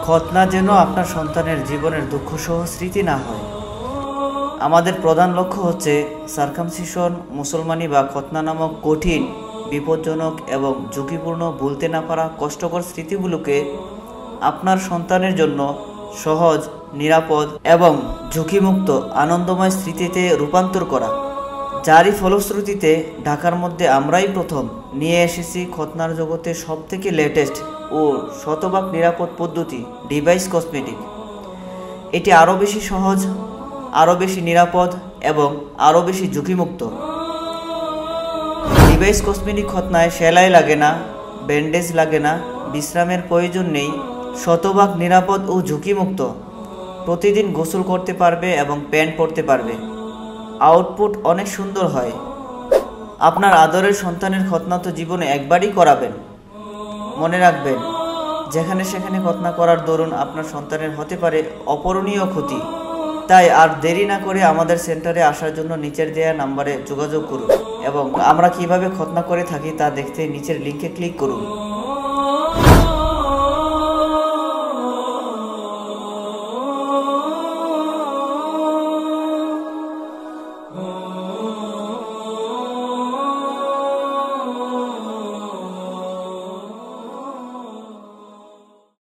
খতনা যেন আপনার সন্তানের জীবনের দুঃখসহ স্মৃতি না হয়। আমাদের প্রধান লক্ষ্য হচ্ছে সার্কামসিশন, মুসলমানি বা খতনা নামক কঠিন, বিপজ্জনক এবং ঝুঁকিপূর্ণ, ভুলতে না পারা কষ্টকর স্মৃতিগুলোকে আপনার সন্তানের জন্য সহজ, নিরাপদ এবং ঝুঁকিমুক্ত আনন্দময় স্মৃতিতে রূপান্তর করা। যারই ফলশ্রুতিতে ঢাকার মধ্যে আমরাই প্রথম নিয়ে এসেছি খতনার জগতে সবথেকে লেটেস্ট ও শতভাগ নিরাপদ পদ্ধতি ডিভাইস কসমেটিক। এটি আরও বেশি সহজ, আরও বেশি নিরাপদ এবং আরও বেশি ঝুঁকিমুক্ত। ডিভাইস কসমেটিক খতনায় সেলাই লাগে না, ব্যান্ডেজ লাগে না, বিশ্রামের প্রয়োজন নেই, শতভাগ নিরাপদ ও ঝুঁকিমুক্ত। প্রতিদিন গোসল করতে পারবে এবং প্যান্ট পরতে পারবে। আউটপুট অনেক সুন্দর হয়। আপনার আদরের সন্তানের খতনা তো জীবনে একবারই করাবেন। মনে রাখবেন, যেখানে সেখানে খতনা করার দরুন আপনার সন্তানের হতে পারে অপূরণীয় ক্ষতি। তাই আর দেরি না করে আমাদের সেন্টারে আসার জন্য নিচের দেওয়া নাম্বারে যোগাযোগ করুন এবং আমরা কিভাবে খতনা করে থাকি তা দেখতে নিচের লিঙ্কে ক্লিক করুন।